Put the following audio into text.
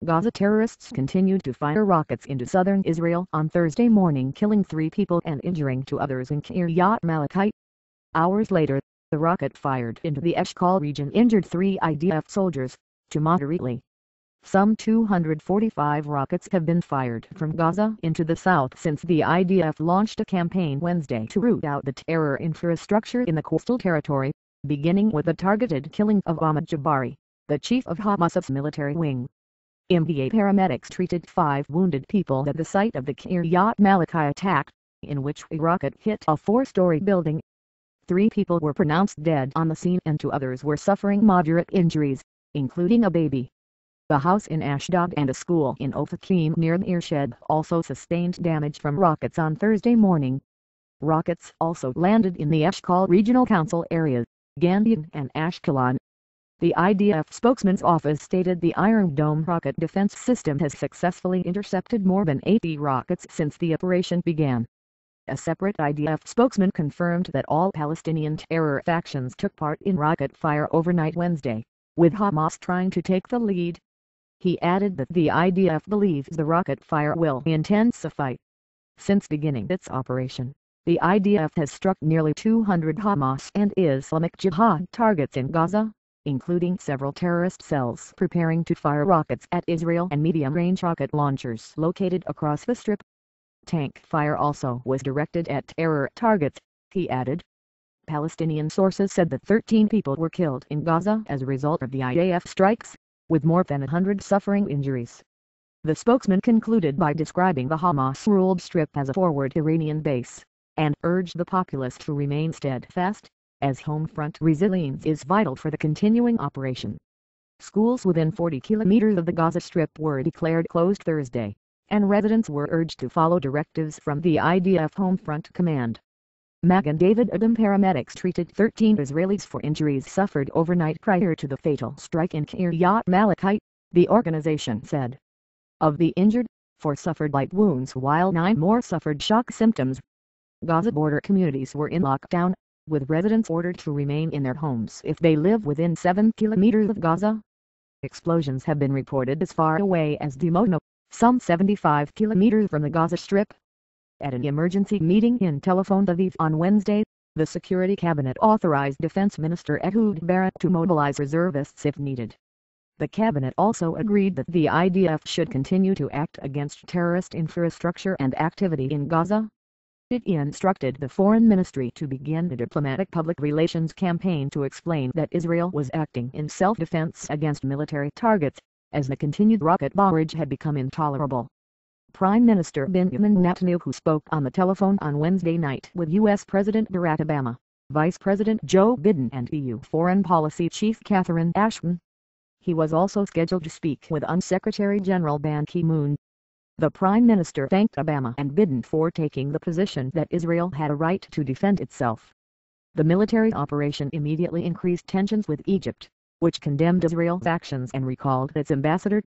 Gaza terrorists continued to fire rockets into southern Israel on Thursday morning, killing 3 people and injuring 2 others in Kiryat Malachite. Hours later, the rocket fired into the Eshkol region injured 3 IDF soldiers, 2 moderately. Some 245 rockets have been fired from Gaza into the south since the IDF launched a campaign Wednesday to root out the terror infrastructure in the coastal territory, beginning with the targeted killing of Ahmad Jabari, the chief of Hamas's military wing. MDA paramedics treated 5 wounded people at the site of the Kiryat Malachite attack, in which a rocket hit a 4-story building. 3 people were pronounced dead on the scene and 2 others were suffering moderate injuries, including a baby. The house in Ashdod and a school in Ofakim near Beershed also sustained damage from rockets on Thursday morning. Rockets also landed in the Eshkol Regional Council areas, Gandian and Ashkelon. The IDF spokesman's office stated the Iron Dome rocket defense system has successfully intercepted more than 80 rockets since the operation began. A separate IDF spokesman confirmed that all Palestinian terror factions took part in rocket fire overnight Wednesday, with Hamas trying to take the lead. He added that the IDF believes the rocket fire will intensify. Since beginning its operation, the IDF has struck nearly 200 Hamas and Islamic Jihad targets in Gaza, including several terrorist cells preparing to fire rockets at Israel and medium-range rocket launchers located across the Strip. Tank fire also was directed at terror targets, he added. Palestinian sources said that 13 people were killed in Gaza as a result of the IDF strikes, with more than 100 suffering injuries. The spokesman concluded by describing the Hamas-ruled Strip as a forward Iranian base, and urged the populace to remain steadfast, as home front resilience is vital for the continuing operation. Schools within 40 kilometers of the Gaza Strip were declared closed Thursday, and residents were urged to follow directives from the IDF Home Front Command. Magen David Adom paramedics treated 13 Israelis for injuries suffered overnight prior to the fatal strike in Kiryat Malachite, the organization said. Of the injured, 4 suffered light wounds while 9 more suffered shock symptoms. Gaza border communities were in lockdown, with residents ordered to remain in their homes if they live within 7 kilometers of Gaza. Explosions have been reported as far away as Dimona, some 75 kilometers from the Gaza Strip. At an emergency meeting in Tel Aviv on Wednesday, the Security Cabinet authorized Defense Minister Ehud Barak to mobilize reservists if needed. The cabinet also agreed that the IDF should continue to act against terrorist infrastructure and activity in Gaza. It instructed the Foreign Ministry to begin a diplomatic public relations campaign to explain that Israel was acting in self-defense against military targets, as the continued rocket barrage had become intolerable. Prime Minister Benjamin Netanyahu spoke on the telephone on Wednesday night with U.S. President Barack Obama, Vice President Joe Biden and EU Foreign Policy Chief Catherine Ashton. He was also scheduled to speak with Secretary General Ban Ki-moon. The Prime Minister thanked Obama and Biden for taking the position that Israel had a right to defend itself. The military operation immediately increased tensions with Egypt, which condemned Israel's actions and recalled its ambassador,